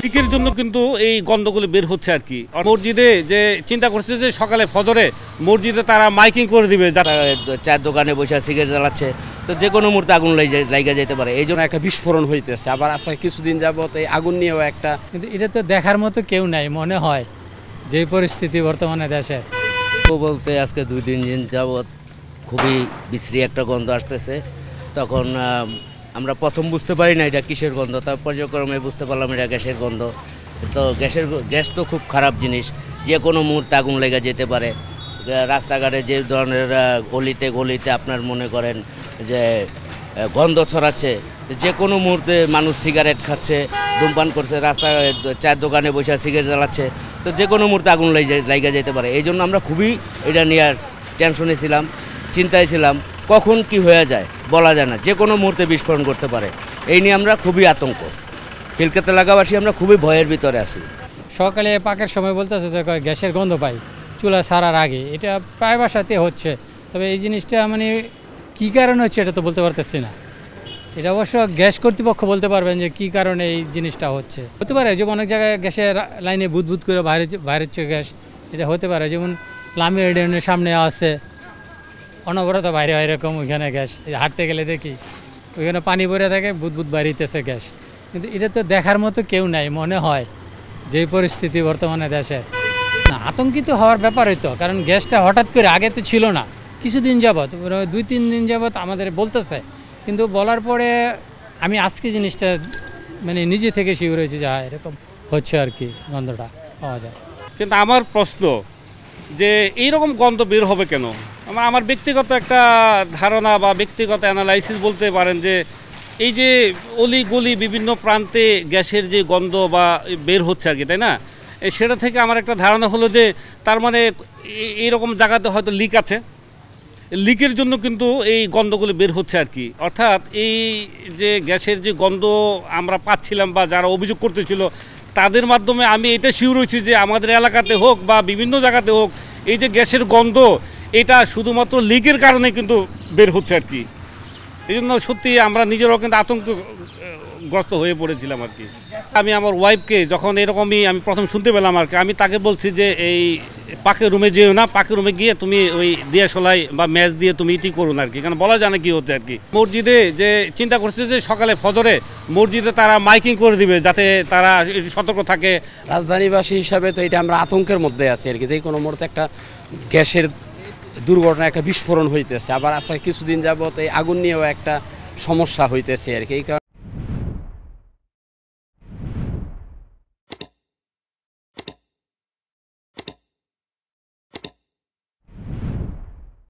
লিকের জন্য কিন্তু এই গন্ধগুলো বের হচ্ছে আর কি। মসজিদে যে চিন্তা করছে যে সকালে ফজরে মসজিদে তারা মাইকিং করে দিবে, যারা চায়ের দোকানে বসে সিগারেট জ্বালাচ্ছে, তো যে কোনো মুহূর্তে আগুন লাইগা যেতে পারে, এই জন্য একটা বিস্ফোরণ হইতেছে। আবার আজকে কিছুদিন যাবত এই আগুন নিয়েও একটা, কিন্তু এটা তো দেখার মতো কেউ নাই মনে হয়, যে পরিস্থিতি বর্তমানে দেশের। বলতে আজকে 2-3 দিন যাবত খুবই বিশ্রী একটা গন্ধ আসতেছে। তখন আমরা প্রথম বুঝতে পারি না এটা কিসের গন্ধ, তার পর্যায়ক্রমে বুঝতে পারলাম এটা গ্যাসের গন্ধ। তো গ্যাস তো খুব খারাপ জিনিস, যে কোনো মুহূর্তে আগুন লেগে যেতে পারে। রাস্তাঘাটে যে ধরনের গলিতে আপনার মনে করেন যে গন্ধ ছড়াচ্ছে, যে কোনো মুহূর্তে মানুষ সিগারেট খাচ্ছে, ধূমপান করছে, রাস্তায় চায়ের দোকানে বসে সিগারেট জ্বালাচ্ছে, তো যে কোনো মুহূর্তে আগুন লাইগা যেতে পারে। এই জন্য আমরা খুবই এটা নিয়ে টেনশনে ছিলাম, চিন্তায় ছিলাম, কখন কি হয়ে যায় বলা যায় না, যে কোনো মুহূর্তে বিস্ফোরণ করতে পারে। এই নিয়ে আমরা খুবই আতঙ্ক, খিলক্ষেত এলাকাবাসী আমরা খুবই ভয়ের ভিতরে আছি। সকালে পাকের সময় বলতেছে যে গ্যাসের গন্ধ পাই চুলা সারার আগে, এটা প্রায় বাসাতে হচ্ছে। তবে এই জিনিসটা মানে কী কারণে হচ্ছে এটা তো বলতে পারতেছি না। এটা অবশ্য গ্যাস কর্তৃপক্ষ বলতে পারবেন যে কী কারণে এই জিনিসটা হতে পারে। যেমন অনেক জায়গায় গ্যাসের লাইনে বুদবুদ করে বাইরে হচ্ছে গ্যাস, এটা হতে পারে। যেমন লামি এডেনের সামনে আছে অনবরত বাইরে এরকম, ওইখানে গ্যাস হাঁটতে গেলে দেখি ওইখানে পানি ভরে থাকে, বুদবুদ বাড়িতেছে গ্যাস। কিন্তু এটা তো দেখার মতো কেউ নাই মনে হয়, যে পরিস্থিতি বর্তমানে দেশের। না, আতঙ্কিত হওয়ার ব্যাপার হইতো, কারণ গ্যাসটা হঠাৎ করে আগে তো ছিল না, কিছুদিন যাবৎ 2-3 দিন যাবৎ আমাদের বলতেছে। কিন্তু বলার পরে আমি আজকে জিনিসটা মানে নিজে থেকে শিওর হয়েছি যে এরকম হচ্ছে আর কি, গন্ধটা পাওয়া যায়। কিন্তু আমার প্রশ্ন যে এইরকম গন্ধ বের হবে কেন? আমার ব্যক্তিগত একটা ধারণা বা ব্যক্তিগত অ্যানালাইসিস বলতে পারেন যে এই যে অলি গলি বিভিন্ন প্রান্তে গ্যাসের যে গন্ধ বা বের হচ্ছে আর কি, তাই না? সেটা থেকে আমার একটা ধারণা হলো যে তার মানে এইরকম জায়গাতে হয়তো লিক আছে, লিকের জন্য কিন্তু এই গন্ধগুলো বের হচ্ছে আর কি। অর্থাৎ এই যে গ্যাসের যে গন্ধ আমরা পাচ্ছিলাম বা যারা অভিযোগ করতেছিল তাদের মাধ্যমে আমি এটা শিওর হয়েছি যে আমাদের এলাকাতে হোক বা বিভিন্ন জায়গাতে হোক, এই যে গ্যাসের গন্ধ এটা শুধুমাত্র লিকের কারণে কিন্তু বের হচ্ছে আর কি। এই জন্য সত্যি আমরা নিজেরাও কিন্তু আতঙ্কগ্রস্ত হয়ে পড়েছিলাম আর কি। আমি আমার ওয়াইফকে যখন এরকমই আমি প্রথম শুনতে পেলাম আর কি, আমি তাকে বলছি যে এই পাকের রুমে যেও না, পাকের রুমে গিয়ে তুমি ওই দিয়াশলাই বা ম্যাচ দিয়ে তুমি এটি করুন আর কি, কারণ বলা যায় না কী হচ্ছে আর কি। মসজিদে যে চিন্তা করছে যে সকালে ফজরে মসজিদে তারা মাইকিং করে দিবে যাতে তারা সতর্ক থাকে। রাজধানীবাসী হিসাবে তো এটা আমরা আতঙ্কের মধ্যে আছি আর কি, যে কোনো মুহূর্তে একটা গ্যাসের দুর্ঘটনা, একটা বিস্ফোরণ হইতেছে। আবার আজকে কিছুদিন যাবত এই আগুন নিয়েও একটা সমস্যা হইতেছে আর কি। এই কারণে